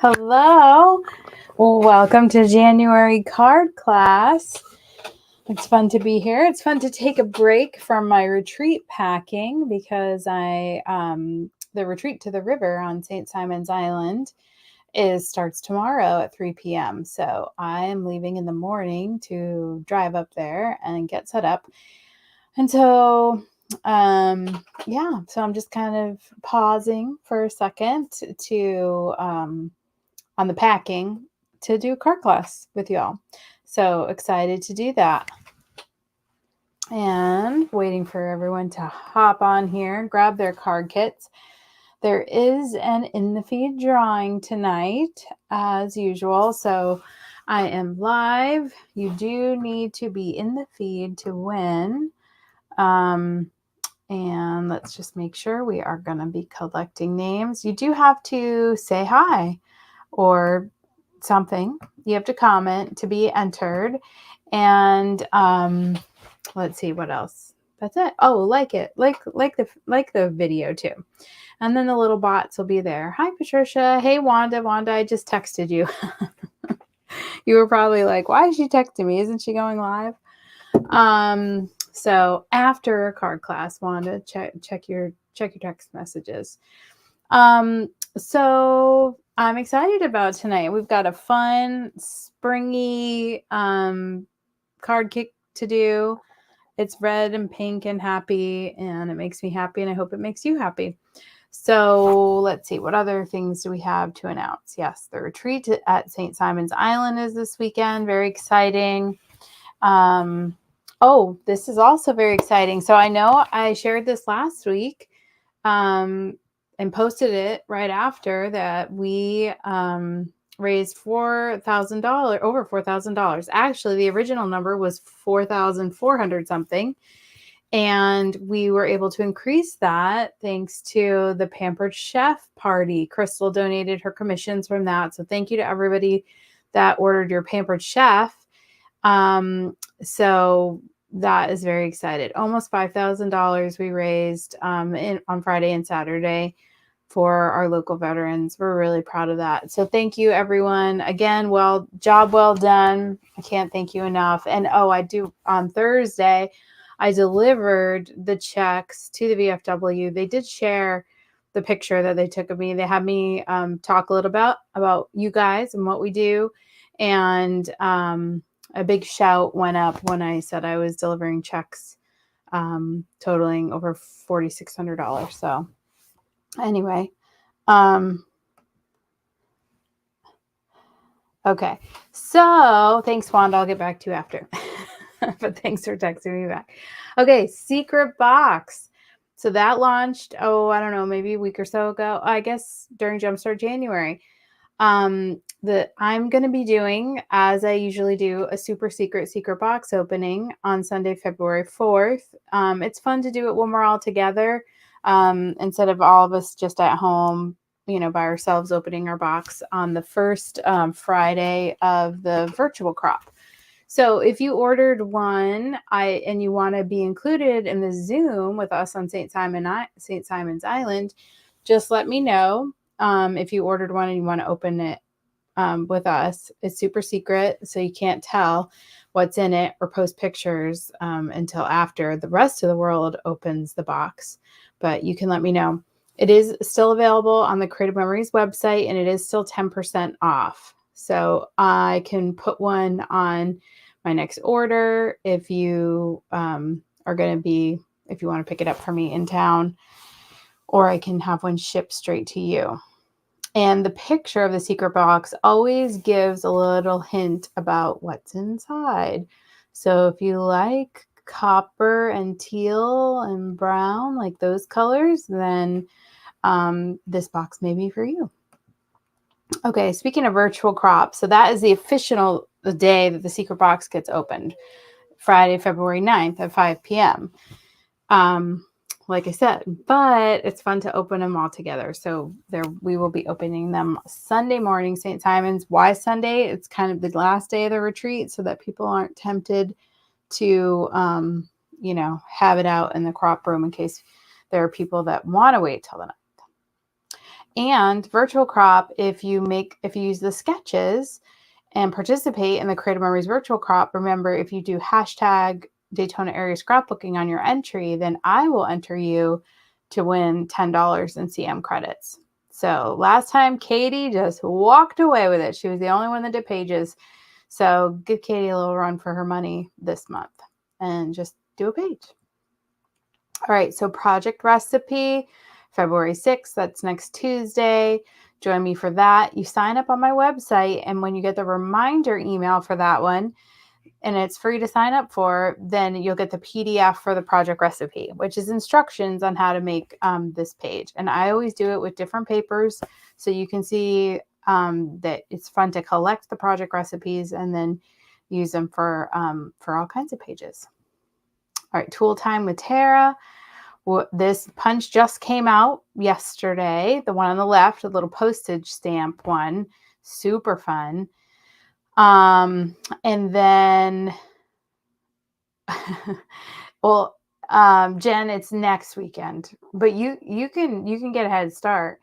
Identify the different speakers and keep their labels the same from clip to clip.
Speaker 1: Hello. Welcome to January card class. It's fun to be here. It's fun to take a break from my retreat packing because the retreat to the river on St. Simon's Island starts tomorrow at 3 p.m. So I am leaving in the morning to drive up there and get set up. And so so I'm just kind of pausing for a second to on the packing to do a card class with y'all. So excited to do that. And waiting for everyone to hop on here and grab their card kits. There is an in the feed drawing tonight as usual. So I am live. You do need to be in the feed to win. And let's just make sure we are going to be collecting names. You do have to say hi or something. You have to comment to be entered. And let's see what else. That's it. Oh, like it. Like the video too. And then the little bots will be there. Hi, Patricia. Hey, Wanda. Wanda, I just texted you. You were probably like, why is she texting me? Isn't she going live? So after a card class, Wanda, check your text messages. So I'm excited about tonight. We've got a fun, springy card kick to do. It's red and pink and happy, and it makes me happy, and I hope it makes you happy. So let's see, what other things do we have to announce? Yes, the retreat at St. Simon's Island is this weekend. Very exciting. Oh, this is also very exciting. So I know I shared this last week and posted it right after that we raised $4,000, over $4,000. Actually, the original number was 4,400 something. And we were able to increase that thanks to the Pampered Chef party. Crystal donated her commissions from that. So thank you to everybody that ordered your Pampered Chef. So that is very excited. Almost $5,000 we raised on Friday and Saturday for our local veterans. We're really proud of that. So thank you, everyone. Again, job well done. I can't thank you enough. And on Thursday, I delivered the checks to the VFW. They did share the picture that they took of me. They had me talk a little about you guys and what we do. And a big shout went up when I said I was delivering checks totaling over $4,600. So anyway, okay. So thanks, Wanda. I'll get back to you after. But thanks for texting me back. Okay, Secret Box. So that launched, I don't know, maybe a week or so ago. I guess during Jumpstart January. I'm going to be doing, as I usually do, a super secret box opening on Sunday, February 4th. It's fun to do it when we're all together, instead of all of us just at home, by ourselves opening our box on the first Friday of the virtual crop. So if you ordered one, and you want to be included in the Zoom with us on St. Simon's Island, just let me know. If you ordered one and you want to open it with us. It's super secret, so you can't tell what's in it or post pictures until after the rest of the world opens the box. But you can let me know. It is still available on the Creative Memories website, and it is still 10% off. So I can put one on my next order if you if you want to pick it up for me in town, or I can have one shipped straight to you. And the picture of the secret box always gives a little hint about what's inside. So if you like copper and teal and brown, like those colors, then this box may be for you. Okay, speaking of virtual crop, so that is the official day that the secret box gets opened, Friday, February 9th at 5 p.m. Like I said, but it's fun to open them all together. So we will be opening them Sunday morning, St. Simon's. Why Sunday? It's kind of the last day of the retreat so that people aren't tempted to, have it out in the crop room in case there are people that want to wait till the night. And virtual crop, if you use the sketches and participate in the Creative Memories virtual crop, remember, if you do hashtag Daytona area scrapbooking on your entry, then I will enter you to win $10 in CM credits. So last time Katie just walked away with it. She was the only one that did pages. So give Katie a little run for her money this month and just do a page. All right, so project recipe, February 6th, that's next Tuesday. Join me for that. You sign up on my website, and when you get the reminder email for that one, and it's free to sign up for, then you'll get the PDF for the project recipe, which is instructions on how to make this page. And I always do it with different papers, so you can see that it's fun to collect the project recipes and then use them for all kinds of pages. All right, tool time with Tara. Well, this punch just came out yesterday. The one on the left, the little postage stamp one, super fun. And then, well, Jen, it's next weekend, but you can get a head start.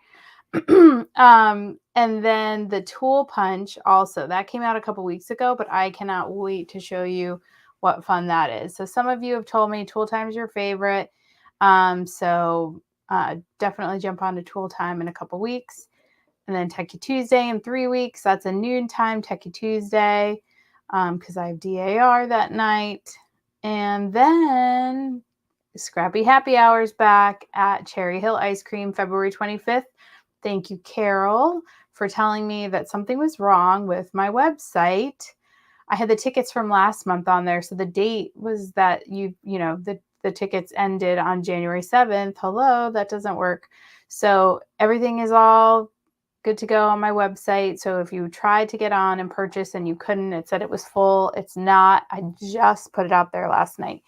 Speaker 1: And then the tool punch also, that came out a couple weeks ago, but I cannot wait to show you what fun that is. So some of you have told me tool time is your favorite. So definitely jump on to tool time in a couple weeks. And then Techie Tuesday in 3 weeks. That's a noontime Techie Tuesday because I have DAR that night. And then Scrappy Happy Hours back at Cherry Hill Ice Cream, February 25th. Thank you, Carol, for telling me that something was wrong with my website. I had the tickets from last month on there. So the date was that the tickets ended on January 7th. Hello, that doesn't work. So everything is all good to go on my website. So if you tried to get on and purchase and you couldn't, it said it was full. It's not. I just put it out there last night.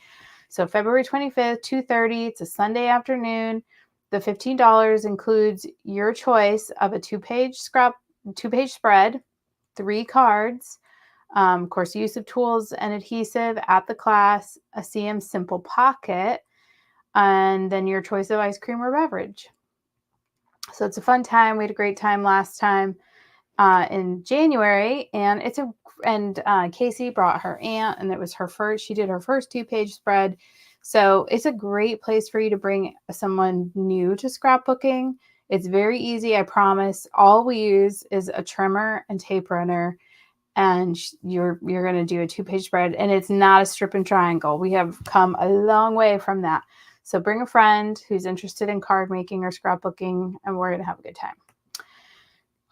Speaker 1: So February 25th, 2:30. It's a Sunday afternoon. The $15 includes your choice of a two-page spread, 3 cards, of course, use of tools and adhesive at the class, a CM Simple Pocket, and then your choice of ice cream or beverage. So it's a fun time. We had a great time last time in January, and Casey brought her aunt, and it was her first. She did her first 2-page spread. So it's a great place for you to bring someone new to scrapbooking. It's very easy, I promise. All we use is a trimmer and tape runner, and you're going to do a 2-page spread, and it's not a strip and triangle. We have come a long way from that. So bring a friend who's interested in card making or scrapbooking, and we're going to have a good time.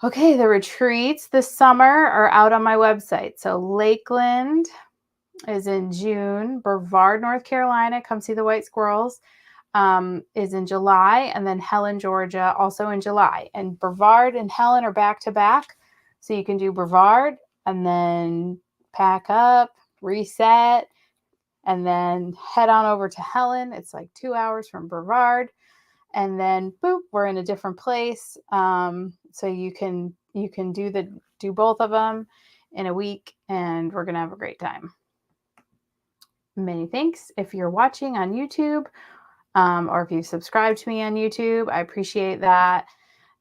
Speaker 1: Okay, the retreats this summer are out on my website. So Lakeland is in June. Brevard, North Carolina, come see the white squirrels, is in July. And then Helen, Georgia, also in July. And Brevard and Helen are back to back. So you can do Brevard and then pack up, reset, and then head on over to Helen. It's like 2 hours from Brevard. And then boop, we're in a different place. So you can do both of them in a week, and we're going to have a great time. Many thanks. If you're watching on YouTube, or if you subscribe to me on YouTube, I appreciate that.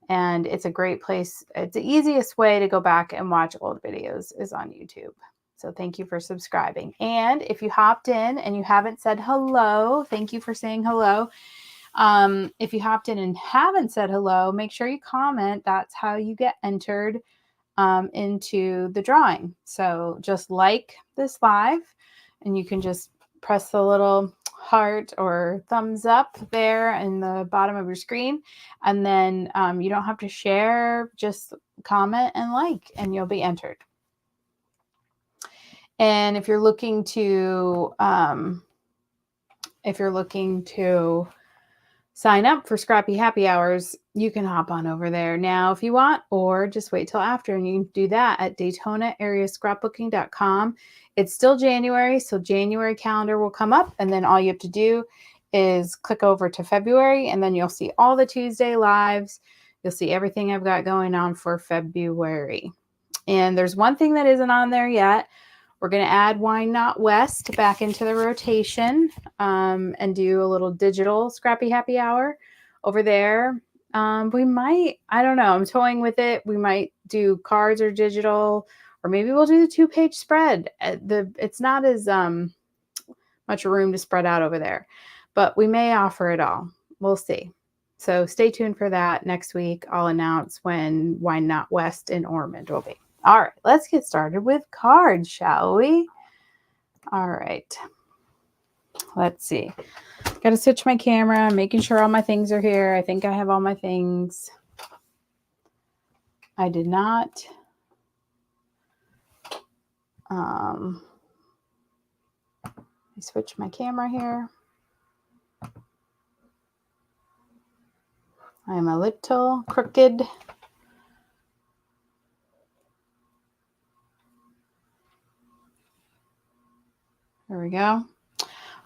Speaker 1: And it's a great place. It's the easiest way to go back and watch old videos is on YouTube. So thank you for subscribing. And if you hopped in and you haven't said hello, thank you for saying hello. If you hopped in and haven't said hello, make sure you comment. That's how you get entered into the drawing. So just like this live, and you can just press the little heart or thumbs up there in the bottom of your screen. And then you don't have to share, just comment and like, and you'll be entered. And if you're looking to sign up for Scrappy Happy Hours, you can hop on over there now if you want, or just wait till after, and you can do that at DaytonaAreaScrapbooking.com. It's still January, so January calendar will come up, and then all you have to do is click over to February, and then you'll see all the Tuesday lives. You'll see everything I've got going on for February. And there's one thing that isn't on there yet. We're going to add Wine Not West back into the rotation and do a little digital Scrappy Happy Hour over there. We might, I don't know. I'm toying with it. We might do cards or digital, or maybe we'll do the 2-page spread. It's not as much room to spread out over there, but we may offer it all. We'll see. So stay tuned for that. Next week, I'll announce when Why Not West in Ormond will be. All right, let's get started with cards, shall we? All right. Let's see. Got to switch my camera, making sure all my things are here. I think I have all my things. I did not. Let me switch my camera here. I'm a little crooked. There we go.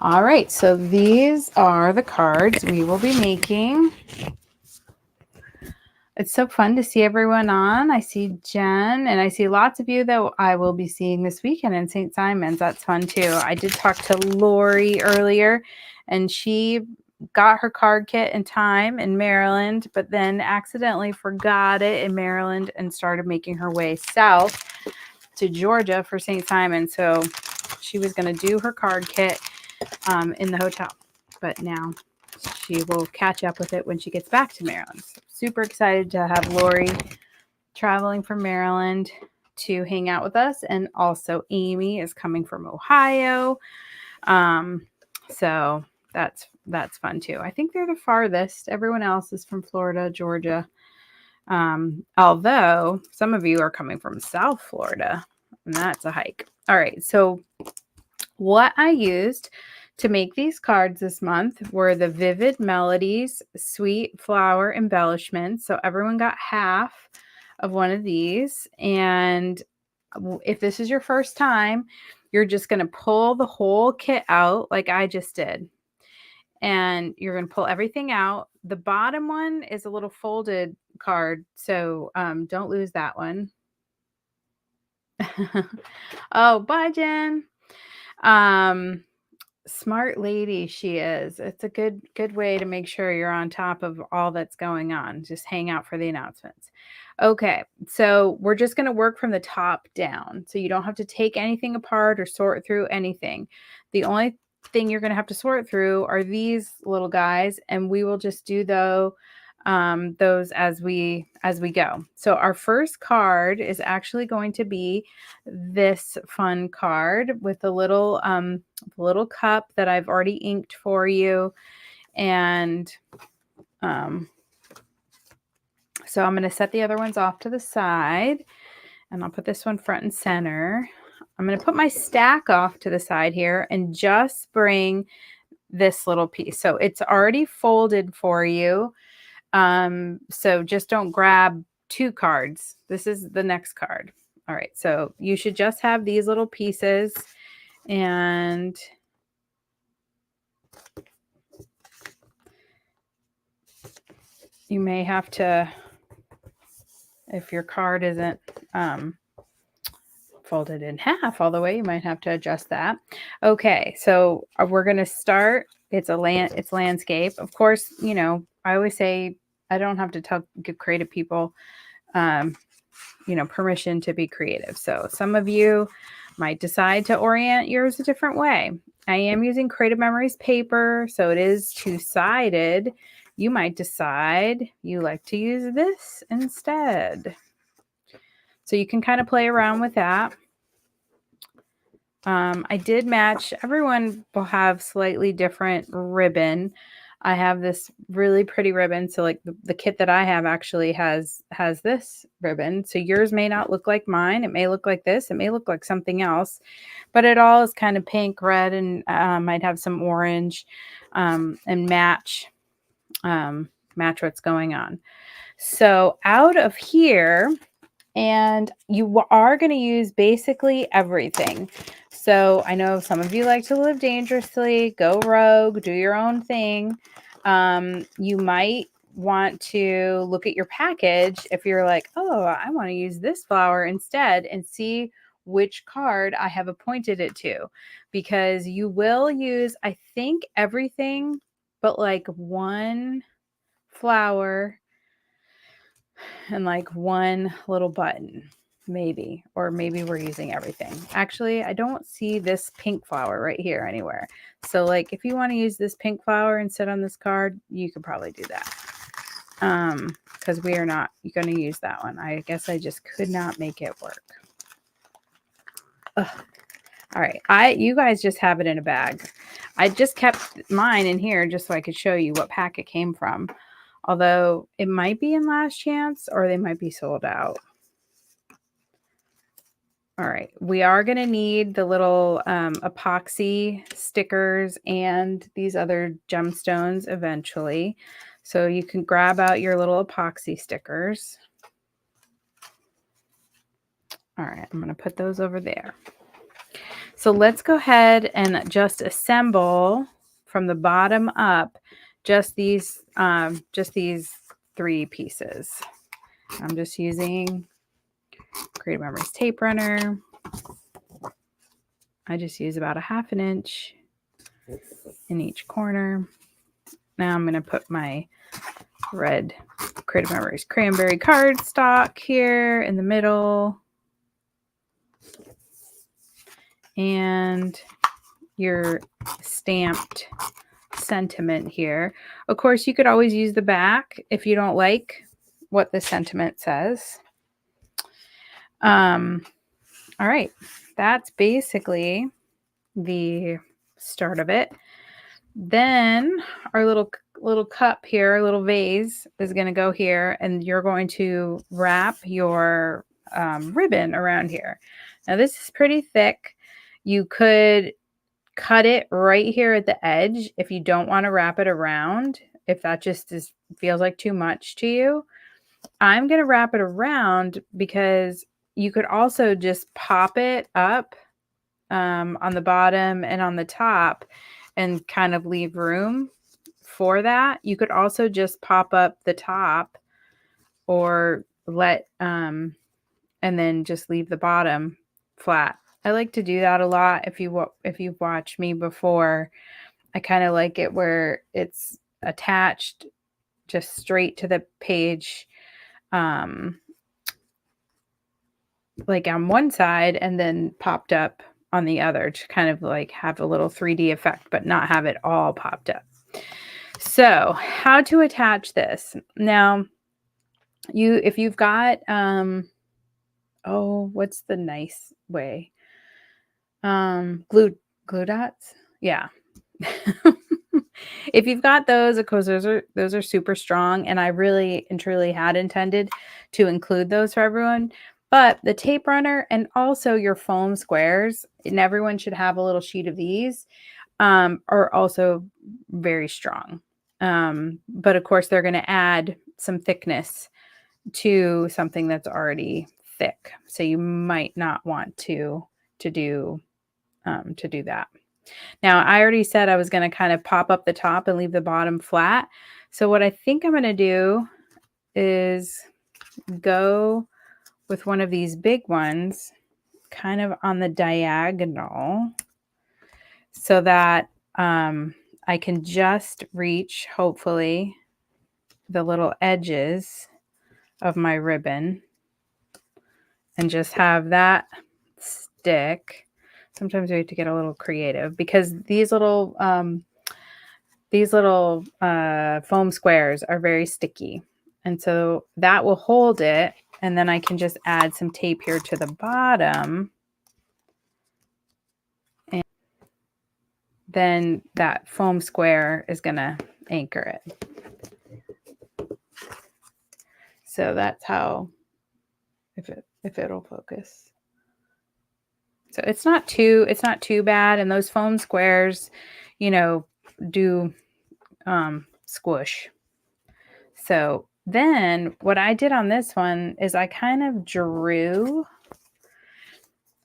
Speaker 1: All right, so these are the cards we will be making. It's so fun to see everyone on. I see Jen, and I see lots of you that I will be seeing this weekend in St. Simon's. That's fun too. I did talk to Lori earlier, and she got her card kit in time in Maryland, but then accidentally forgot it in Maryland and started making her way south to Georgia for St. Simon. So she was going to do her card kit in the hotel, but now she will catch up with it when she gets back to Maryland. So super excited to have Lori traveling from Maryland to hang out with us. And also Amy is coming from Ohio. So that's fun too. I think they're the farthest. Everyone else is from Florida, Georgia. Although some of you are coming from South Florida, and that's a hike. All right. So what I used to make these cards this month were the Vivid Melodies Sweet Flower Embellishments. So everyone got half of one of these. And if this is your first time, you're just going to pull the whole kit out like I just did. And you're going to pull everything out. The bottom one is a little folded card, so don't lose that one. Oh, bye, Jen. Smart lady she is. It's a good way to make sure you're on top of all that's going on. Just hang out for the announcements. Okay, so we're just going to work from the top down. So you don't have to take anything apart or sort through anything. The only thing you're going to have to sort through are these little guys, and we will just do those as we go. So our first card is actually going to be this fun card with a little cup that I've already inked for you. And so I'm going to set the other ones off to the side, and I'll put this one front and center. I'm going to put my stack off to the side here and just bring this little piece. So it's already folded for you. So just don't grab two cards. This is the next card. All right. So you should just have these little pieces, and you may have to, if your card isn't folded in half all the way, you might have to adjust that. Okay. So we're going to start. It's landscape. Of course, you know, I always say I don't have to give creative people, permission to be creative. So some of you might decide to orient yours a different way. I am using Creative Memories paper, so it is two-sided. You might decide you like to use this instead. So you can kind of play around with that. I did match. Everyone will have slightly different ribbon. I have this really pretty ribbon. So like the kit that I have actually has this ribbon. So yours may not look like mine. It may look like this. It may look like something else, but it all is kind of pink, red, and might have some orange, and match what's going on. So out of here, and you are going to use basically everything. So I know some of you like to live dangerously, go rogue, do your own thing. You might want to look at your package if you're like, oh, I want to use this flower instead, and see which card I have appointed it to, because you will use, I think, everything but like one flower and like one little button, maybe, or maybe we're using everything. Actually, I don't see this pink flower right here anywhere. So like if you want to use this pink flower and sit on this card, you could probably do that. Because we are not going to use that one. I guess I just could not make it work. Ugh. All right, you guys just have it in a bag. I just kept mine in here just so I could show you what pack it came from. Although it might be in last chance or they might be sold out. All right, we are going to need the little epoxy stickers and these other gemstones eventually. So you can grab out your little epoxy stickers. All right, I'm going to put those over there. So let's go ahead and just assemble from the bottom up just these 3 pieces. I'm just using Creative Memories tape runner. I just use about 1/2 inch in each corner. Now I'm going to put my red Creative Memories cranberry cardstock here in the middle. And your stamped sentiment here. Of course, you could always use the back if you don't like what the sentiment says. All right, that's basically the start of it. Then our little cup here, our little vase is going to go here, and you're going to wrap your ribbon around here. Now this is pretty thick. You could cut it right here at the edge if you don't want to wrap it around, if that just feels like too much to you. I'm going to wrap it around because you could also just pop it up on the bottom and on the top and kind of leave room for that. You could also just pop up the top or and then just leave the bottom flat. I like to do that a lot. If you've watched me before, I kind of like it where it's attached just straight to the page, like on one side and then popped up on the other to kind of like have a little 3D effect, but not have it all popped up. So how to attach this. Now, if you've got, what's the nice way? Glue dots. Yeah. If you've got those, of course, those are super strong. And I really and truly had intended to include those for everyone. But the tape runner and also your foam squares, and everyone should have a little sheet of these, are also very strong. But of course, they're going to add some thickness to something that's already thick. So you might not want to do that. Now, I already said I was going to kind of pop up the top and leave the bottom flat. So what I think I'm going to do is go with one of these big ones kind of on the diagonal so that I can just reach, hopefully, the little edges of my ribbon and just have that stick. Sometimes we have to get a little creative because these little foam squares are very sticky. And so that will hold it. And then I can just add some tape here to the bottom. And then that foam square is going to anchor it. So that's how, if it'll focus. So it's not too bad. And those foam squares, do squish. So then what I did on this one is I kind of drew,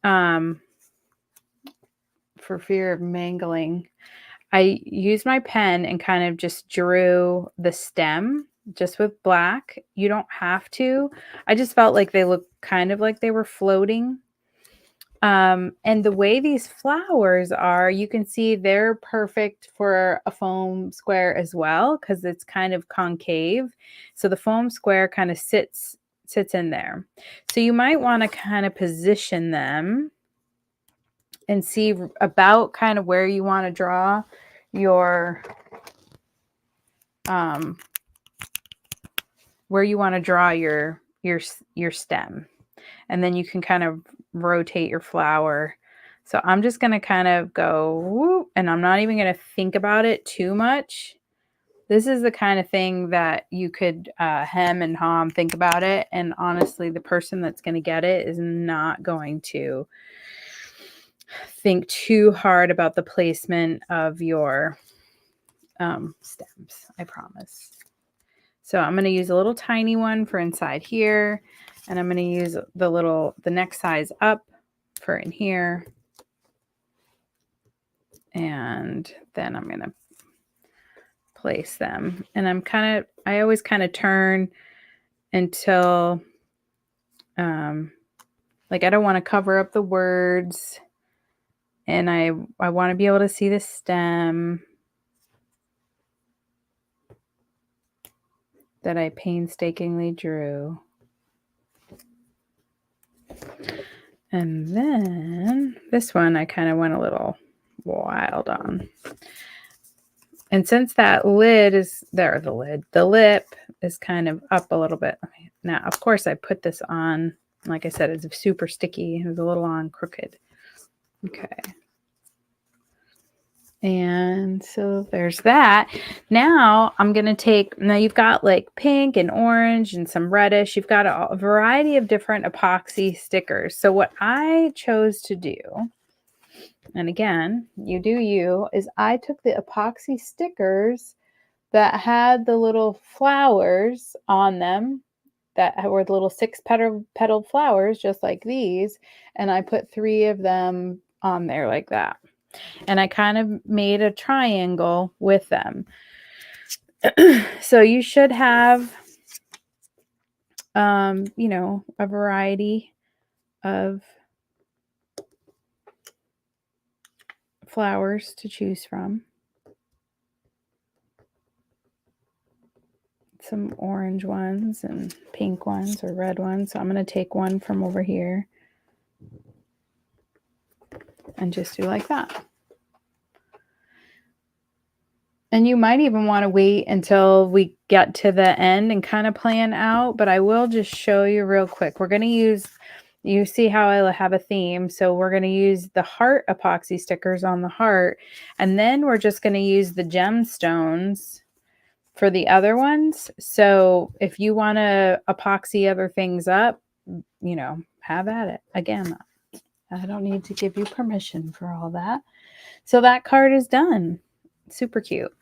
Speaker 1: for fear of mangling, I used my pen and kind of just drew the stem just with black. You don't have to. I just felt like they looked kind of like they were floating. And the way these flowers are, you can see they're perfect for a foam square as well because it's kind of concave. So the foam square kind of sits in there. So you might want to kind of position them and see about kind of where you want to draw your your stem. And then you can kind of rotate your flower. So I'm just going to kind of go whoop, and I'm not even going to think about it too much. This is the kind of thing that you could hem and haw, think about it. And honestly, the person that's going to get it is not going to think too hard about the placement of your stems, I promise. So I'm going to use a little tiny one for inside here. And I'm going to use the next size up for in here. And then I'm going to place them. And I always kind of turn until, like I don't want to cover up the words. And I want to be able to see the stem that I painstakingly drew. And then this one I kind of went a little wild on. And since that lid is there, the lip is kind of up a little bit. Now, of course, I put this on, like I said, it's super sticky. It was a little on crooked. Okay. And so there's that. Now I'm going to now you've got like pink and orange and some reddish. You've got a variety of different epoxy stickers. So what I chose to do, and again, you do you, is I took the epoxy stickers that had the little flowers on them that were the little 6-petaled flowers, just like these. And I put 3 of them on there like that. And I kind of made a triangle with them. So you should have, you know, a variety of flowers to choose from. Some orange ones and pink ones or red ones. So I'm going to take one from over here and just do like that. And you might even want to wait until we get to the end and kind of plan out, but I will just show you real quick. We're going to use, you see how I have a theme. So we're going to use the heart epoxy stickers on the heart. And then we're just going to use the gemstones for the other ones. So if you want to epoxy other things up, you know, have at it. Again, I don't need to give you permission for all that. So that card is done. Super cute.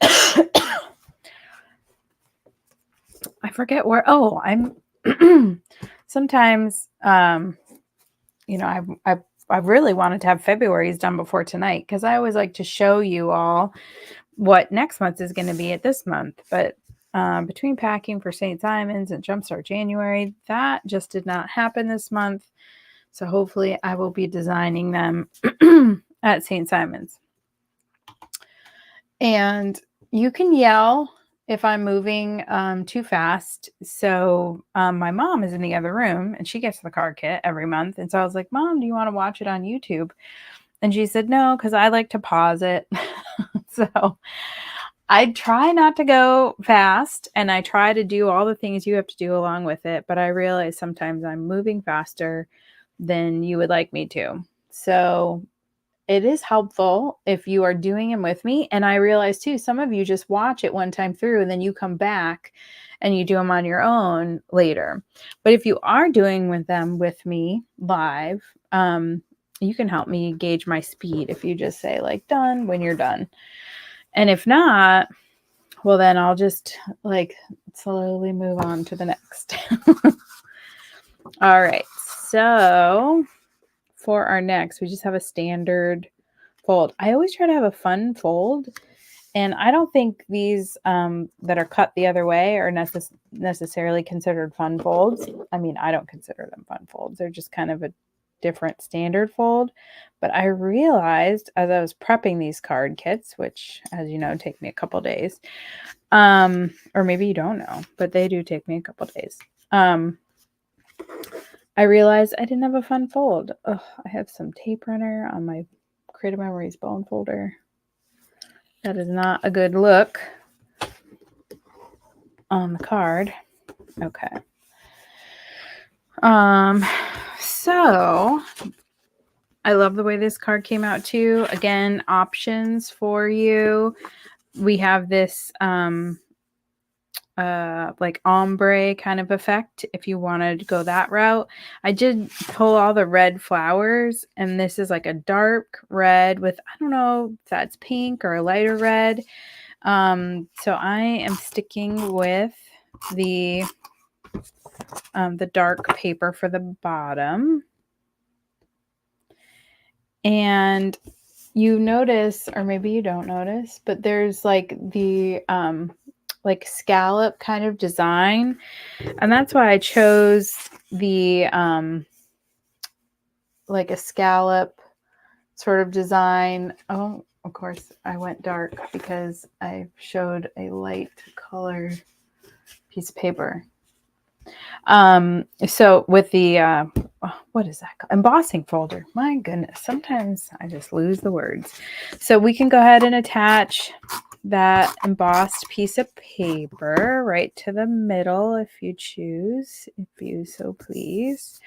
Speaker 1: I forget where, oh, I'm sometimes, you know, I really wanted to have February's done before tonight because I always like to show you all what next month is going to be at this month. But between packing for St. Simon's and Jumpstart January, that just did not happen this month. So hopefully I will be designing them at St. Simon's. And you can yell if I'm moving too fast. So my mom is in the other room and she gets the card kit every month. And so I was like, Mom, do you want to watch it on YouTube? And she said, no, because I like to pause it. So I try not to go fast and I try to do all the things you have to do along with it. But I realize sometimes I'm moving faster than you would like me to. So it is helpful if you are doing them with me. And I realize too, some of you just watch it one time through and then you come back and you do them on your own later. But if you are doing them with me live, you can help me gauge my speed if you just say like done when you're done. And if not, well, then I'll just like slowly move on to the next. All right. So for our next, we just have a standard fold. I always try to have a fun fold. And I don't think these that are cut the other way are necessarily considered fun folds. I mean, I don't consider them fun folds. They're just kind of a different standard fold. But I realized as I was prepping these card kits, which, as you know, take me a couple days, or maybe you don't know, but they do take me a couple days. I realized I didn't have a fun fold. Ugh, I have some tape runner on my Creative Memories bone folder. That is not a good look on the card. Okay. So I love the way this card came out too. Again, options for you. We have this like ombre kind of effect if you wanted to go that route. I did pull all the red flowers, and this is like a dark red with, I don't know if that's pink or a lighter red. So I am sticking with the dark paper for the bottom. And you notice, or maybe you don't notice, but there's like the like scallop kind of design. And that's why I chose the like a scallop sort of design. Oh, of course I went dark because I showed a light color piece of paper. So with the what is that called? Embossing folder. My goodness, sometimes I just lose the words. So we can go ahead and attach that embossed piece of paper right to the middle if you choose, if you so please.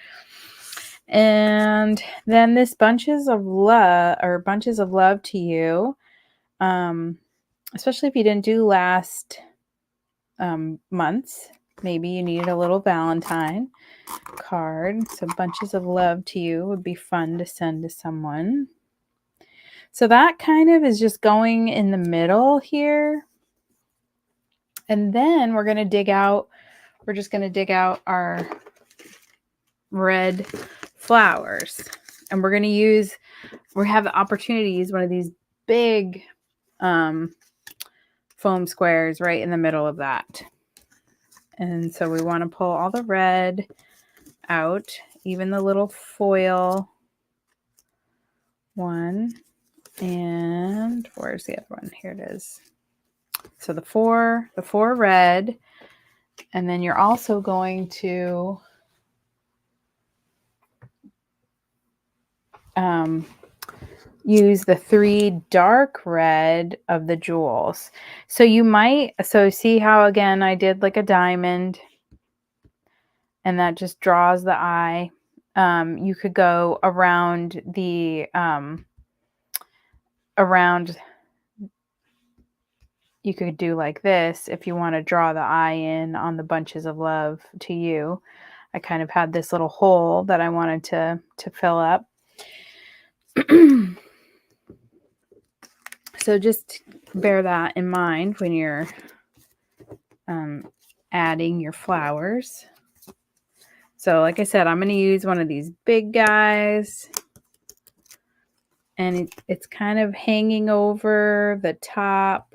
Speaker 1: And then this bunches of love to you, especially if you didn't do last month's. Maybe you needed a little Valentine card. So bunches of love to you would be fun to send to someone. So that kind of is just going in the middle here. And then we're going to dig out, we're just going to dig out our red flowers. And we're going to use, we have the opportunity to use one of these big foam squares right in the middle of that. And so we want to pull all the red out, even the little foil one. And where's the other one? Here it is. So the four red, and then you're also going to use the 3 dark red of the jewels. So you might, so see how again I did like a diamond, and that just draws the eye. You could go around the you could do like this if you want to draw the eye in on the bunches of love to you. I kind of had this little hole that I wanted to fill up. So just bear that in mind when you're adding your flowers. So like I said, I'm going to use one of these big guys, and it's kind of hanging over the top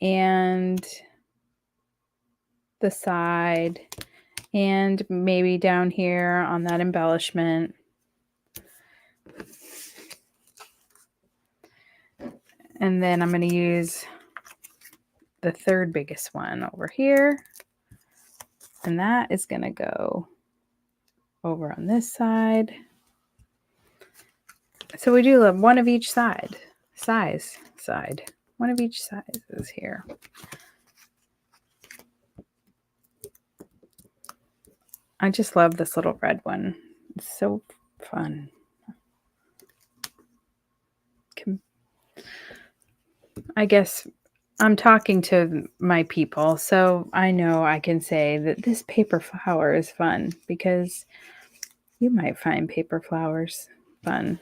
Speaker 1: and the side, and maybe down here on that embellishment. And then I'm going to use the third biggest one over here, and that is going to go over on this side. So we do love one of each side, one of each size is here. I just love this little red one. It's so fun. I guess I'm talking to my people, so I know I can say that this paper flower is fun, because you might find paper flowers fun.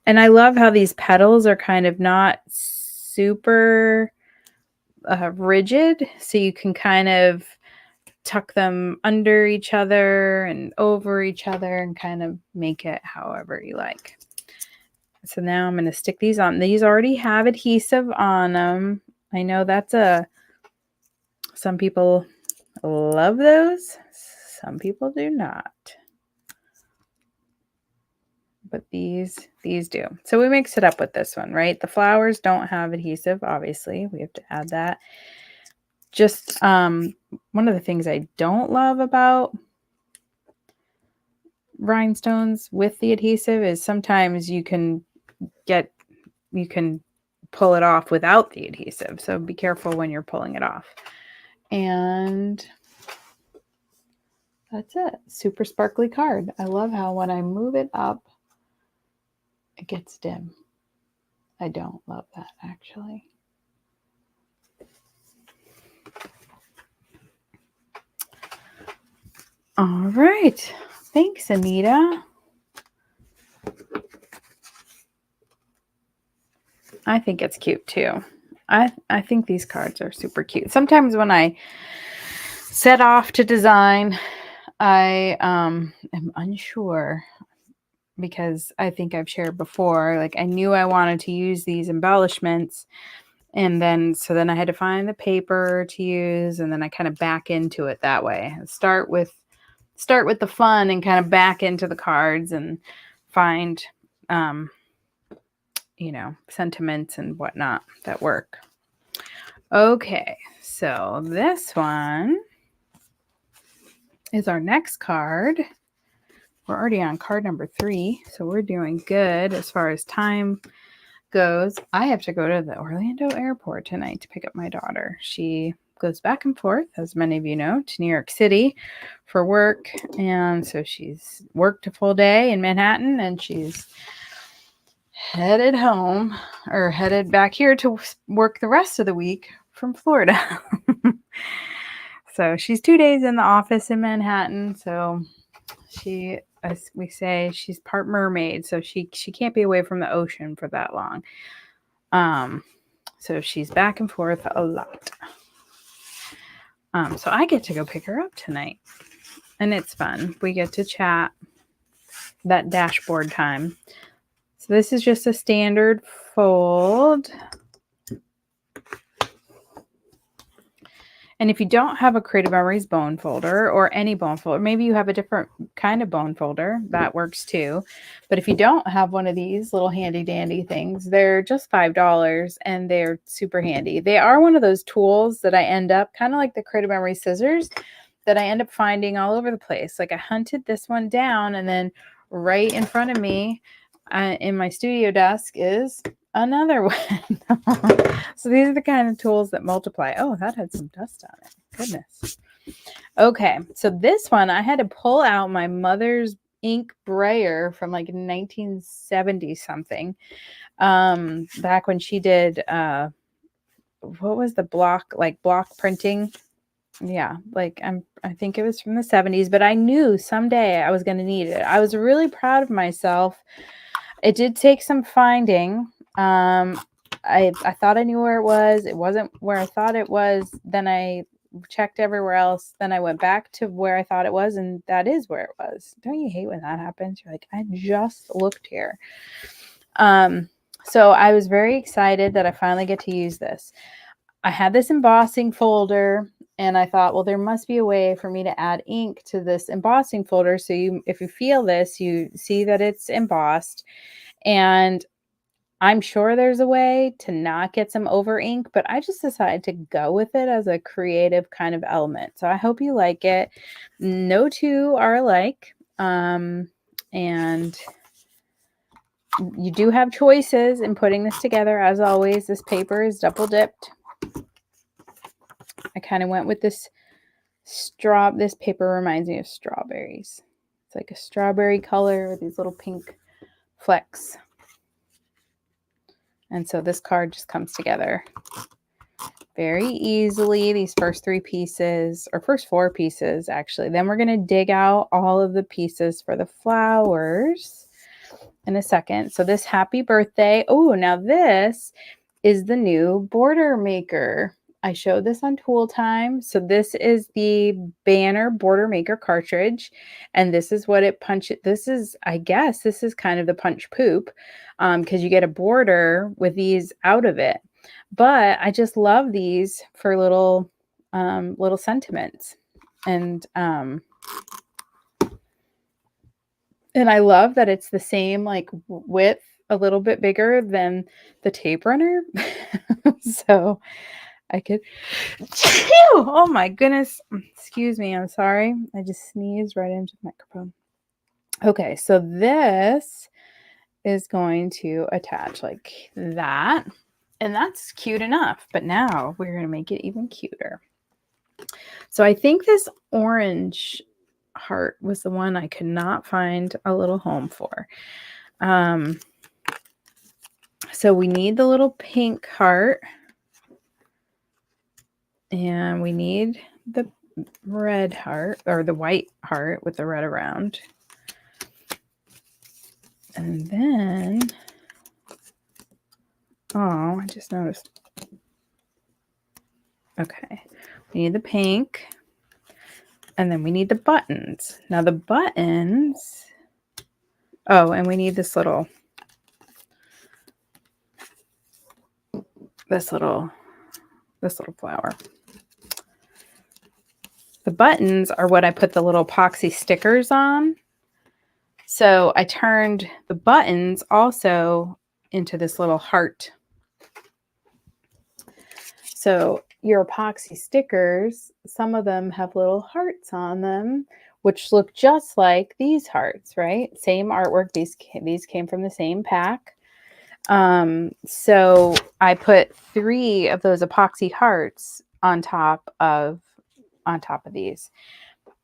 Speaker 1: And I love how these petals are kind of not super rigid, so you can kind of tuck them under each other and over each other and kind of make it however you like. So now I'm going to stick these on. These already have adhesive on them. I know that's some people love those. Some people do not. but these do. So we mix it up with this one, right? The flowers don't have adhesive, obviously. We have to add that. Just one of the things I don't love about rhinestones with the adhesive is sometimes you can pull it off without the adhesive. So be careful when you're pulling it off. And that's it. Super sparkly card. I love how when I move it up, it gets dim. I don't love that, actually. All right. Thanks, Anita. I think it's cute too. I think these cards are super cute. Sometimes when I set off to design, I am unsure because I think I've shared before, like I knew I wanted to use these embellishments, and then I had to find the paper to use, and then I kind of back into it that way. Start with the fun and kind of back into the cards and find sentiments and whatnot that work. Okay, so this one is our next card. We're already on card number 3, so we're doing good as far as time goes. I have to go to the Orlando airport tonight to pick up my daughter. She goes back and forth, as many of you know, to New York City for work, and so she's worked a full day in Manhattan, and she's headed home, or headed back here to work the rest of the week from Florida. So she's 2 days in the office in Manhattan. So she, as we say, she's part mermaid, so she can't be away from the ocean for that long. So she's back and forth a lot. So I get to go pick her up tonight, and it's fun. We get to chat, that dashboard time. So this is just a standard fold. And if you don't have a Creative Memories bone folder or any bone folder, maybe you have a different kind of bone folder, that works too. But if you don't have one of these little handy dandy things, they're just $5 and they're super handy. They are one of those tools that I end up, kind of like the Creative Memories scissors, that I end up finding all over the place. Like I hunted this one down, and then right in front of me in my studio desk is another one. So these are the kind of tools that multiply. Oh, that had some dust on it. Goodness. Okay, so this one, I had to pull out my mother's ink brayer from like 1970 something. Back when she did what was the block printing? Yeah, I think it was from the 70s, but I knew someday I was going to need it. I was really proud of myself. It did take some finding. I thought I knew where it was. It wasn't where I thought it was. Then I checked everywhere else. Then I went back to where I thought it was, and that is where it was. Don't you hate when that happens? You're like, I just looked here. So I was very excited that I finally get to use this. I had this embossing folder, and I thought, well, there must be a way for me to add ink to this embossing folder. So if you feel this, you see that it's embossed, and I'm sure there's a way to not get some over ink, but I just decided to go with it as a creative kind of element. So I hope you like it. No two are alike. And you do have choices in putting this together. As always, this paper is double dipped. I kind of went with this this paper reminds me of strawberries. It's like a strawberry color with these little pink flecks. And so this card just comes together very easily. These first 3 pieces, or first 4 pieces, actually. Then we're going to dig out all of the pieces for the flowers in a second. So this happy birthday. Oh, now this is the new border maker. I showed this on Tool Time. So this is the Banner Border Maker cartridge, and this is what it punches. This is, I guess, this is kind of the punch poop, because you get a border with these out of it. But I just love these for little sentiments, and And I love that it's the same like width, a little bit bigger than the tape runner. So I could, oh my goodness. Excuse me. I'm sorry. I just sneezed right into the microphone. Okay. So this is going to attach like that. And that's cute enough. But now we're going to make it even cuter. So I think this orange heart was the one I could not find a little home for. So we need the little pink heart. And we need the red heart, or the white heart with the red around. And then, oh, I just noticed. Okay, we need the pink. And then we need the buttons. Now the buttons, oh, and we need this little flower. The buttons are what I put the little epoxy stickers on. So I turned the buttons also into this little heart. So your epoxy stickers, some of them have little hearts on them, which look just like these hearts, right? Same artwork. These came from the same pack. So I put 3 of those epoxy hearts on top of these.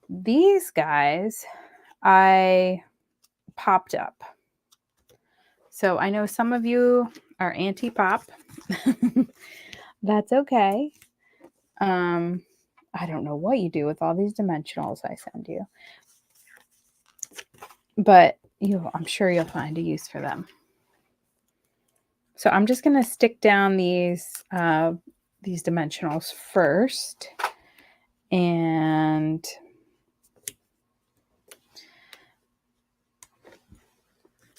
Speaker 1: These guys I popped up. So I know some of you are anti-pop. That's okay. I don't know what you do with all these dimensionals I send you, but I'm sure you'll find a use for them. So I'm just going to stick down these dimensionals first, and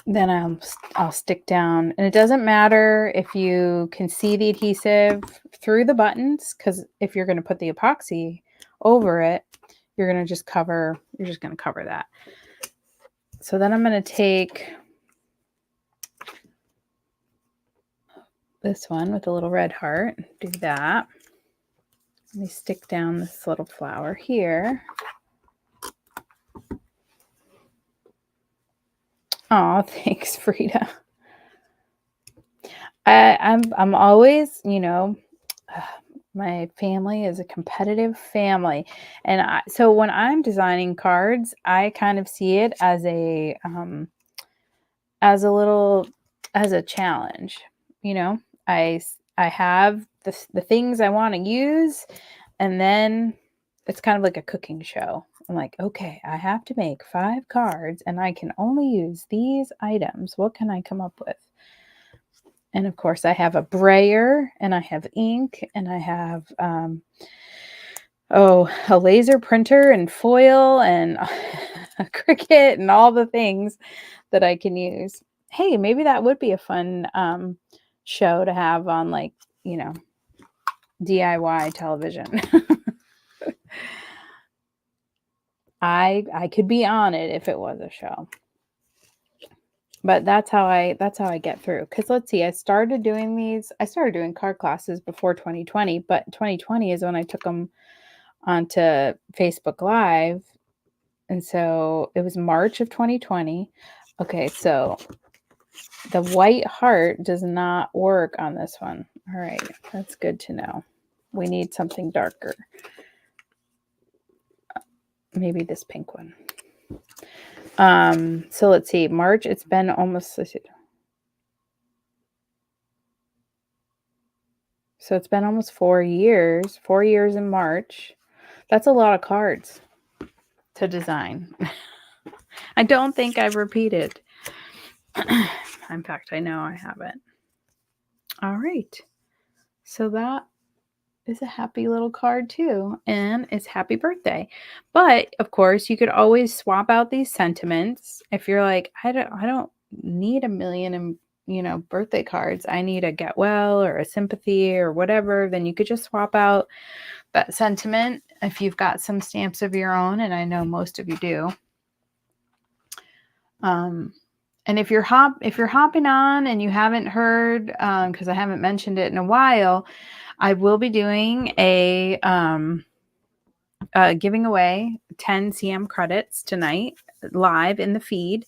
Speaker 1: then I'll stick down, and it doesn't matter if you can see the adhesive through the buttons, because if you're going to put the epoxy over it, you're just going to cover that. So then I'm going to take this one with a little red heart, do that. Let me stick down this little flower here. Oh, thanks, Frida. I'm always, my family is a competitive family, and so when I'm designing cards, I kind of see it as a challenge. I have the things I want to use, and then it's kind of like a cooking show. I'm like, okay, I have to make 5 cards, and I can only use these items. What can I come up with? And of course, I have a brayer, and I have ink, and I have a laser printer and foil and a Cricut and all the things that I can use. Hey, maybe that would be a fun show to have on, like, DIY television. I could be on it if it was a show. But that's how I get through. Because let's see, I started doing card classes before 2020, but 2020 is when I took them onto Facebook Live. And so it was March of 2020. Okay, so the white heart does not work on this one. All right, that's good to know. We need something darker. Maybe this pink one. So let's see, March, it's been almost, so it's been almost 4 years, 4 years in March. That's a lot of cards to design. I don't think I've repeated. In fact, I know I haven't. All right. So that is a happy little card too, and it's happy birthday. But of course, you could always swap out these sentiments. If you're like, I don't need a million birthday cards. I need a get well or a sympathy or whatever. Then you could just swap out that sentiment if you've got some stamps of your own, and I know most of you do. And if you're hopping on and you haven't heard, because I haven't mentioned it in a while, I will be doing a giving away 10 CM credits tonight live in the feed.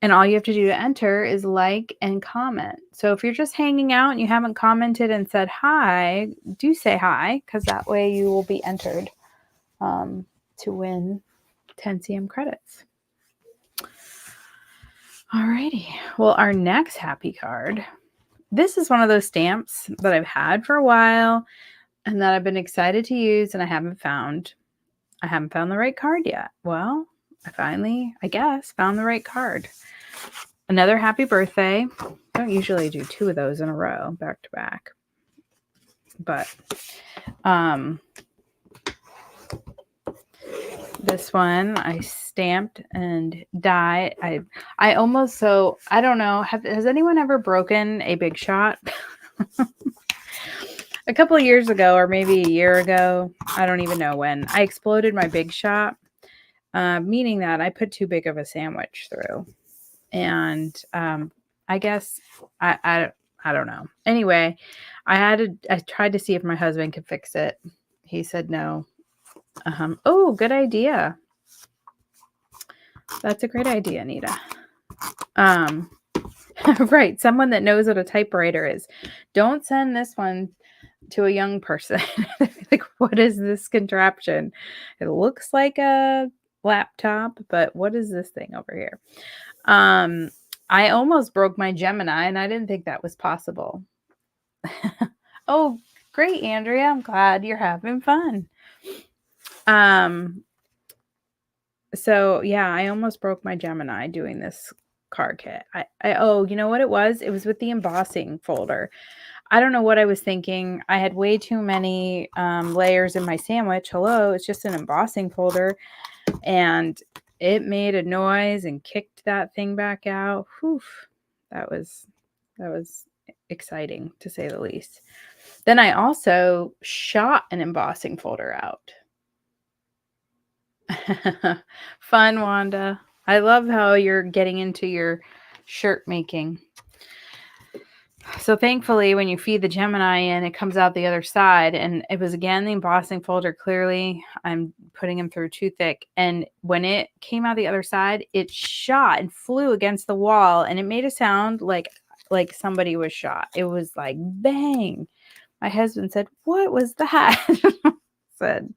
Speaker 1: And all you have to do to enter is like and comment. So if you're just hanging out and you haven't commented and said hi, do say hi, because that way you will be entered to win 10 CM credits. Alrighty. Well, our next happy card. This is one of those stamps that I've had for a while and that I've been excited to use, and I haven't found the right card yet. Well, I finally, I guess, found the right card. Another happy birthday. I don't usually do 2 of those in a row, back to back. But this one I stamped and dyed. I almost, so I don't know. Has anyone ever broken a Big Shot? A couple of years ago, or maybe a year ago, I don't even know when, I exploded my Big Shot, meaning that I put too big of a sandwich through. And I guess I don't know. Anyway, I tried to see if my husband could fix it. He said no. Oh, good idea. That's a great idea, Anita. Right. Someone that knows what a typewriter is. Don't send this one to a young person. Like, what is this contraption? It looks like a laptop, but what is this thing over here? I almost broke my Gemini, and I didn't think that was possible. Oh, great, Andrea. I'm glad you're having fun. So yeah, I almost broke my Gemini doing this card kit. Oh, you know what it was? It was with the embossing folder. I don't know what I was thinking. I had way too many layers in my sandwich. Hello, it's just an embossing folder. And it made a noise and kicked that thing back out. Whew. That was exciting, to say the least. Then I also shot an embossing folder out. Fun, Wanda. I love how you're getting into your shirt making. So thankfully, when you feed the Gemini in, it comes out the other side. And it was, again, the embossing folder. Clearly, I'm putting him through too thick. And when it came out the other side, it shot and flew against the wall. And it made a sound like somebody was shot. It was like, bang. My husband said, "What was that?" Said,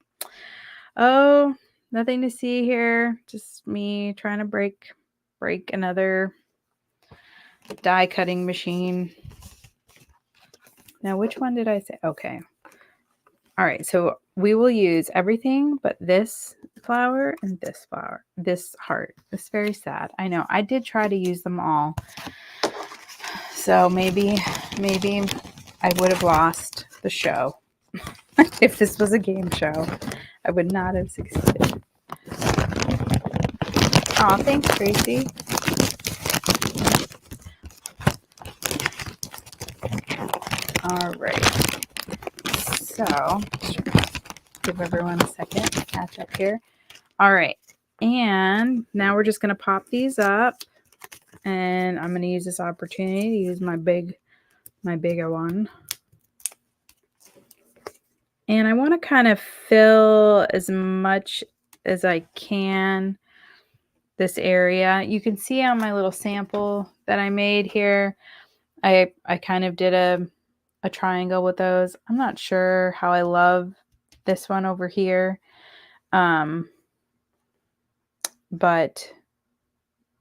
Speaker 1: "Oh, nothing to see here. Just me trying to break another die cutting machine." Now, which one did I say? Okay. All right. So we will use everything but this flower and this flower, this heart. It's very sad. I know. I did try to use them all. So maybe I would have lost the show. If this was a game show, I would not have succeeded. Oh, thanks, Tracy. All right. So, give everyone a second to catch up here. All right. And now we're just going to pop these up. And I'm going to use this opportunity to use my bigger one. And I want to kind of fill as much as I can this area. You can see on my little sample that I made here, I kind of did a triangle with those. I'm not sure how I love this one over here. But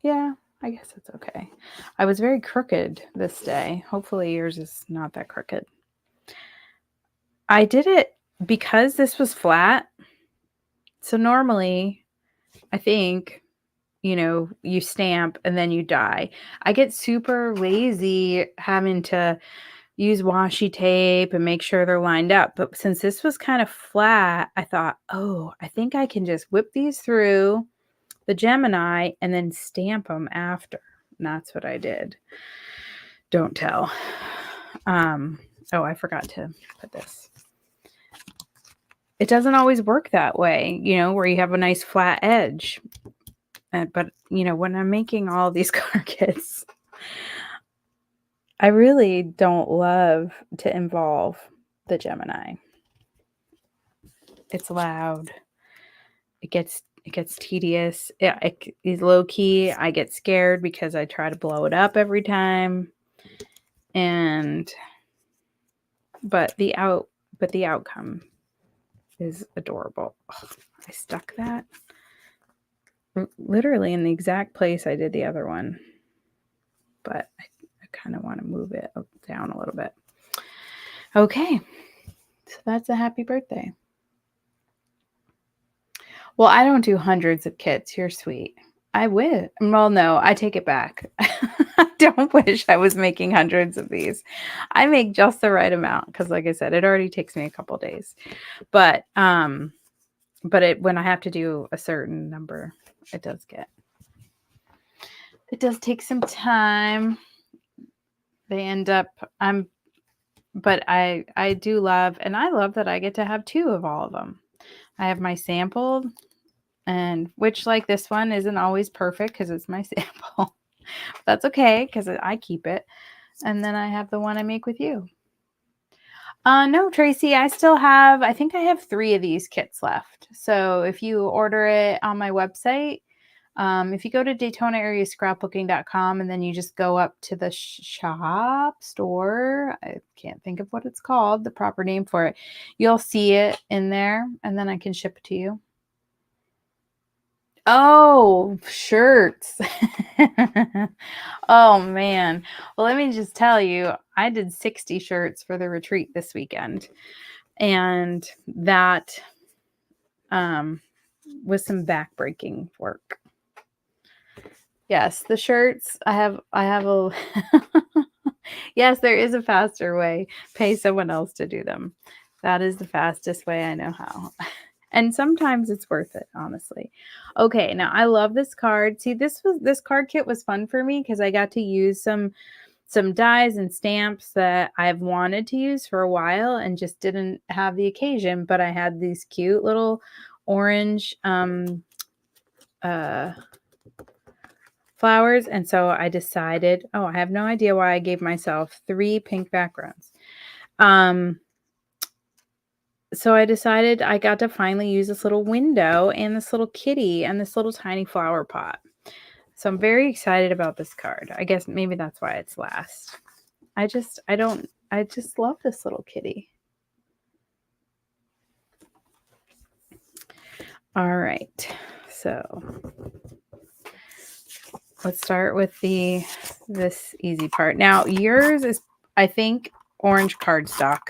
Speaker 1: yeah, I guess it's okay. I was very crooked this day. Hopefully yours is not that crooked. I did it because this was flat. So normally, I think, you stamp and then you die. I get super lazy having to use washi tape and make sure they're lined up. But since this was kind of flat, I thought, oh, I think I can just whip these through the Gemini and then stamp them after. And that's what I did. Don't tell. Oh, I forgot to put this. It doesn't always work that way, where you have a nice flat edge. But, you know, when I'm making all these card kits, I really don't love to involve the Gemini. It's loud. It gets tedious. It is low key. I get scared because I try to blow it up every time. But the outcome is adorable. Oh, I stuck that literally in the exact place I did the other one. But I kind of want to move it down a little bit. Okay. So that's a happy birthday. Well, I don't do hundreds of kits. You're sweet. I wish. Well, no, I take it back. I don't wish I was making hundreds of these. I make just the right amount because, like I said, it already takes me a couple days. But when I have to do a certain number, it does take some time. They end up. But I do love, and I love that I get to have 2 of all of them. I have my sampled, and which, like, this one isn't always perfect because it's my sample. That's okay because I keep it. And then I have the one I make with you. No, Tracy, I think I have 3 of these kits left. So if you order it on my website, if you go to DaytonaAreaScrapbooking.com and then you just go up to the shop store, I can't think of what it's called, the proper name for it. You'll see it in there, and then I can ship it to you. Oh, shirts. Oh, man. Well, let me just tell you, I did 60 shirts for the retreat this weekend. And that was some backbreaking work. Yes, the shirts, I have a yes, there is a faster way. Pay someone else to do them. That is the fastest way I know how. And sometimes it's worth it, honestly. Okay, now I love this card. See, this card kit was fun for me because I got to use some dies and stamps that I've wanted to use for a while and just didn't have the occasion, but I had these cute little orange flowers, and so I decided, I have no idea why I gave myself 3 pink backgrounds. So I decided I got to finally use this little window and this little kitty and this little tiny flower pot. So I'm very excited about this card. I guess maybe that's why it's last. I just love this little kitty. All right. So let's start with this easy part. Now, yours is, I think, orange cardstock.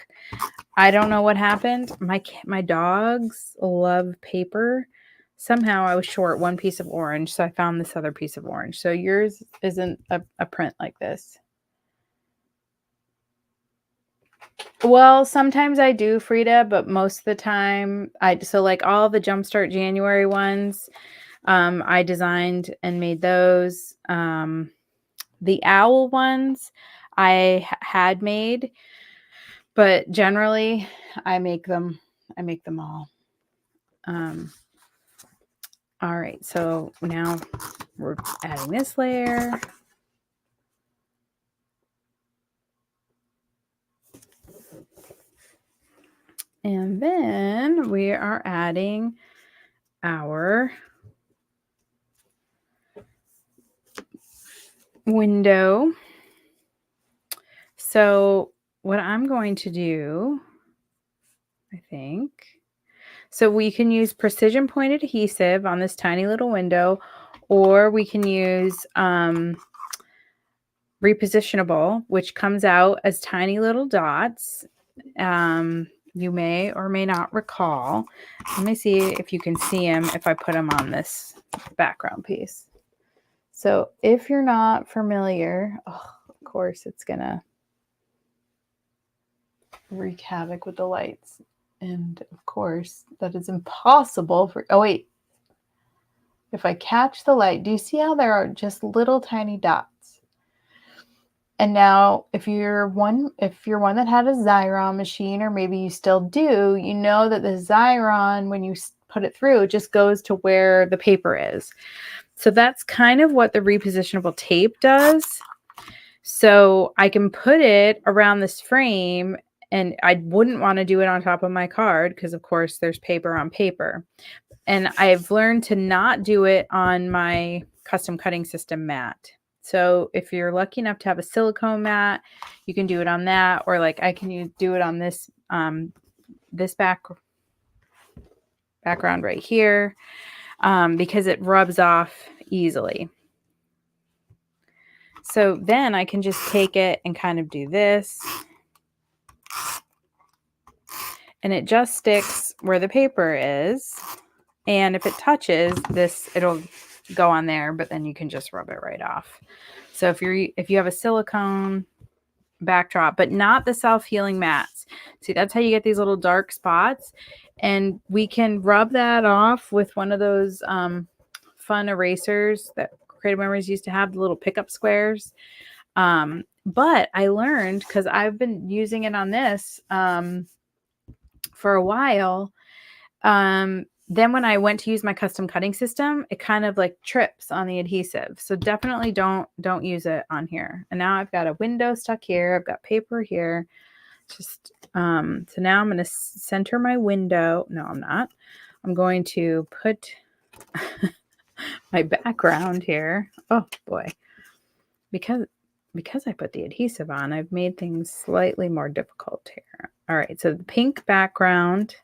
Speaker 1: I don't know what happened. My dogs love paper. Somehow I was short 1 piece of orange, so I found this other piece of orange. So yours isn't a print like this. Well, sometimes I do, Frida, but most of the time so like all the Jumpstart January ones, I designed and made those. The owl ones I had made, but generally I make them all. All right, so now we're adding this layer. And then we are adding our window. So what I'm going to do, I think, so we can use precision pointed adhesive on this tiny little window, or we can use repositionable, which comes out as tiny little dots. You may or may not recall. Let me see if you can see them if I put them on this background piece. So if you're not familiar, of course it's gonna wreak havoc with the lights. And of course that is impossible for, oh wait, if I catch the light, do you see how there are just little tiny dots? And now if you're one that had a Xyron machine, or maybe you still do, you know that the Xyron, when you put it through, it just goes to where the paper is. So that's kind of what the repositionable tape does. So I can put it around this frame, and I wouldn't want to do it on top of my card because, of course, there's paper on paper. And I've learned to not do it on my custom cutting system mat. So if you're lucky enough to have a silicone mat, you can do it on that, or like I can do it on this this background right here, because it rubs off easily. So then I can just take it and kind of do this, and it just sticks where the paper is. And if it touches this, it'll go on there, but then you can just rub it right off. So if you have a silicone backdrop, but not the self-healing mats, see, that's how you get these little dark spots. And we can rub that off with one of those fun erasers that Creative Memories used to have, the little pickup squares. But I learned, because I've been using it on this for a while, then when I went to use my custom cutting system, it kind of like trips on the adhesive. So definitely don't use it on here. And now I've got a window stuck here. I've got paper here. Just so now I'm going to center my window. No, I'm not. I'm going to put my background here. Oh boy. Because I put the adhesive on, I've made things slightly more difficult here. All right, so the pink background.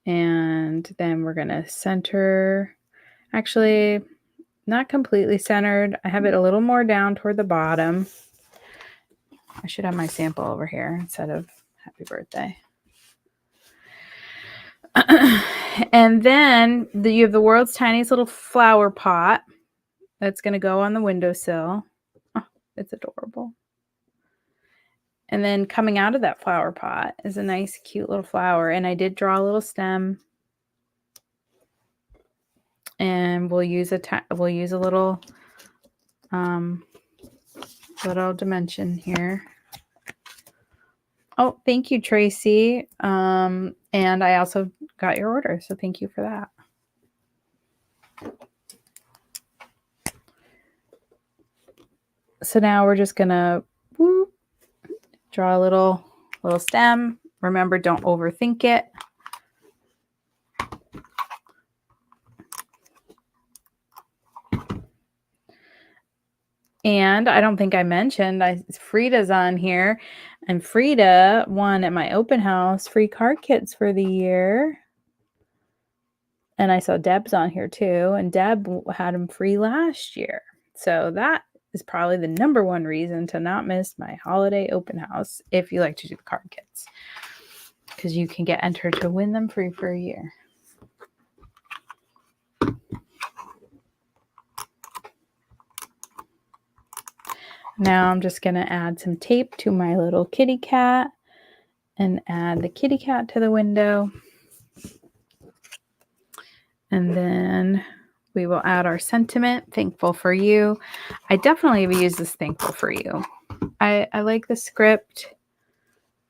Speaker 1: And then we're going to center, actually not completely centered. I have it a little more down toward the bottom. I should have my sample over here instead of happy birthday. And then you have the world's tiniest little flower pot that's going to go on the windowsill. Oh, it's adorable. And then coming out of that flower pot is a nice, cute little flower. And I did draw a little stem. And we'll use a little little dimension here. Oh, thank you, Tracy. And I also got your order, so thank you for that. So now we're just gonna draw a little stem. Remember, don't overthink it. And I don't think I mentioned, Frida's on here, and Frida won at my open house free card kits for the year. And I saw Deb's on here too, and Deb had them free last year. So that is probably the number one reason to not miss my holiday open house if you like to do the card kits, because you can get entered to win them free for a year. Now I'm just going to add some tape to my little kitty cat and add the kitty cat to the window. And then we will add our sentiment, thankful for you. I definitely have used this thankful for you. I like the script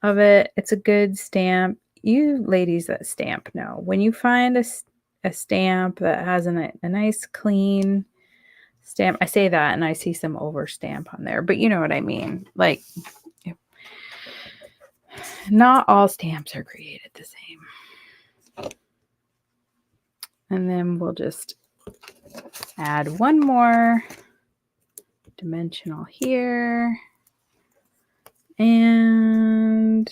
Speaker 1: of it. It's a good stamp. You ladies that stamp know, when you find a stamp that has a nice clean stamp. I say that and I see some over stamp on there, but you know what I mean. Like, not all stamps are created the same. And then we'll just add one more dimensional here. And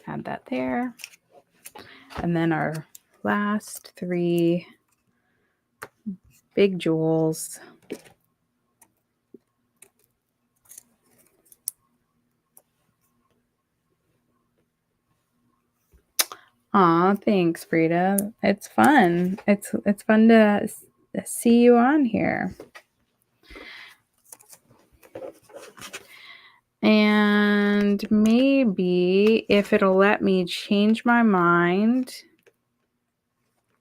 Speaker 1: add that there. And then our last three big jewels. Aw, thanks, Frida. It's fun. It's fun to see you on here. And maybe if it'll let me change my mind,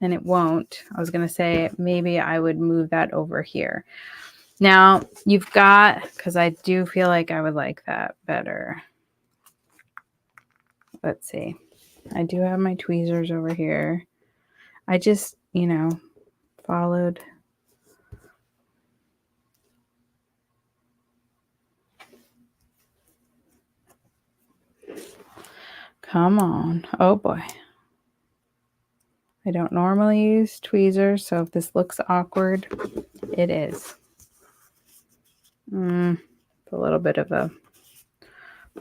Speaker 1: and it won't, I was going to say maybe I would move that over here. Now you've got, because I do feel like I would like that better. Let's see. I do have my tweezers over here. I just, followed. Come on. Oh boy. I don't normally use tweezers, so if this looks awkward, it is. A little bit of a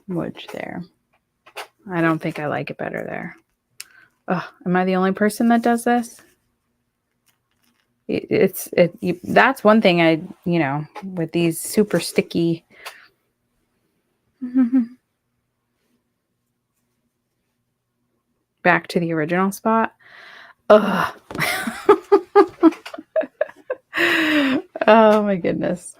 Speaker 1: wedge there. I don't think I like it better there. Oh, am I the only person that does this? That's one thing with these super sticky. Back to the original spot. Ugh. Oh my goodness.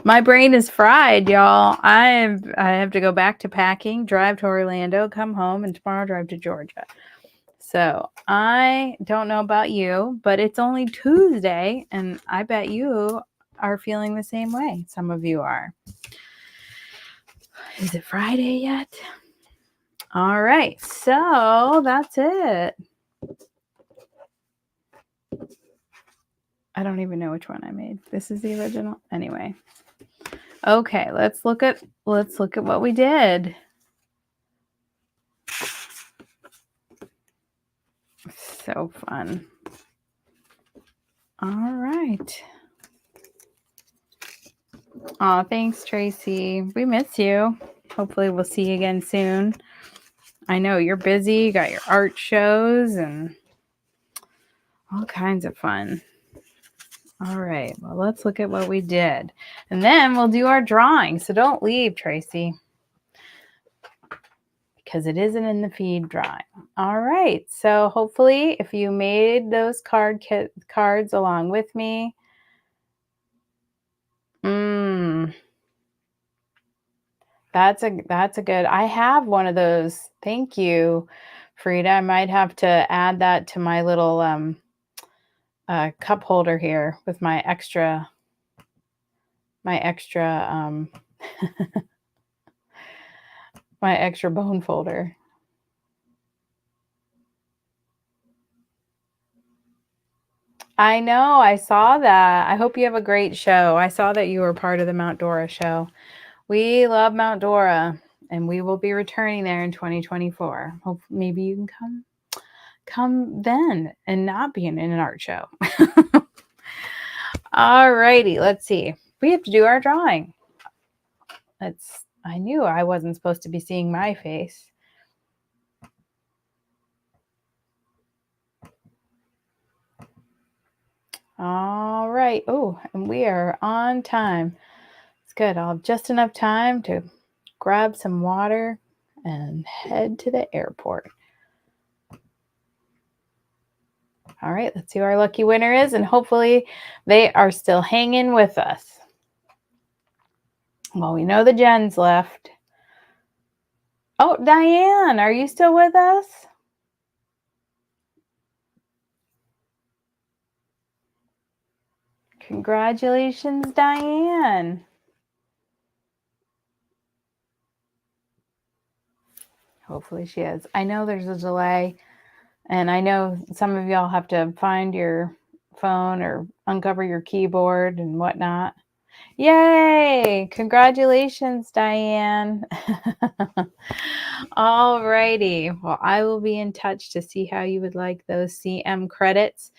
Speaker 1: My brain is fried, y'all. I have to go back to packing, drive to Orlando, come home, and tomorrow drive to Georgia. So I don't know about you, but it's only Tuesday, and I bet you are feeling the same way. Some of you are. Is it Friday yet? All right, so that's it. I don't even know which one I made. This is the original. Anyway. Okay, let's look at what we did. So fun. All right. Oh, thanks, Tracy. We miss you. Hopefully we'll see you again soon. I know you're busy. You got your art shows and all kinds of fun. All right. Well, let's look at what we did. And then we'll do our drawing. So don't leave, Tracy, because it isn't in the feed drawing. All right. So hopefully if you made those cards along with me, that's a good. I have one of those. Thank you, Frida. I might have to add that to my little cup holder here with my extra my extra bone folder. I know. I saw that. I hope you have a great show. I saw that you were part of the Mount Dora show. We love Mount Dora, and we will be returning there in 2024. Hope maybe you can come then and not be in an art show. All righty, let's see. We have to do our drawing. I knew I wasn't supposed to be seeing my face. All right. Oh, and we are on time. It's good. I'll have just enough time to grab some water and head to the airport. All right, let's see who our lucky winner is, and hopefully they are still hanging with us. Well, we know the Jen's left. Oh, Diane, are you still with us? Congratulations, Diane. Hopefully she is. I know there's a delay, and I know some of y'all have to find your phone or uncover your keyboard and whatnot. Yay! Congratulations, Diane. All righty. Well, I will be in touch to see how you would like those CM credits.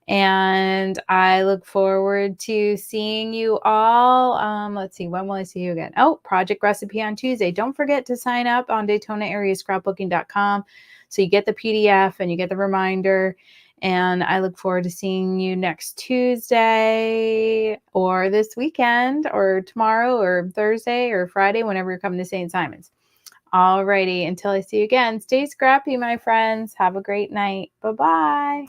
Speaker 1: And I look forward to seeing you all. Let's see, when will I see you again? Oh, Project Recipe on Tuesday. Don't forget to sign up on DaytonaAreaScrapbooking.com so you get the PDF and you get the reminder. And I look forward to seeing you next Tuesday or this weekend or tomorrow or Thursday or Friday, whenever you're coming to St. Simon's. All righty. Until I see you again, stay scrappy, my friends. Have a great night. Bye-bye.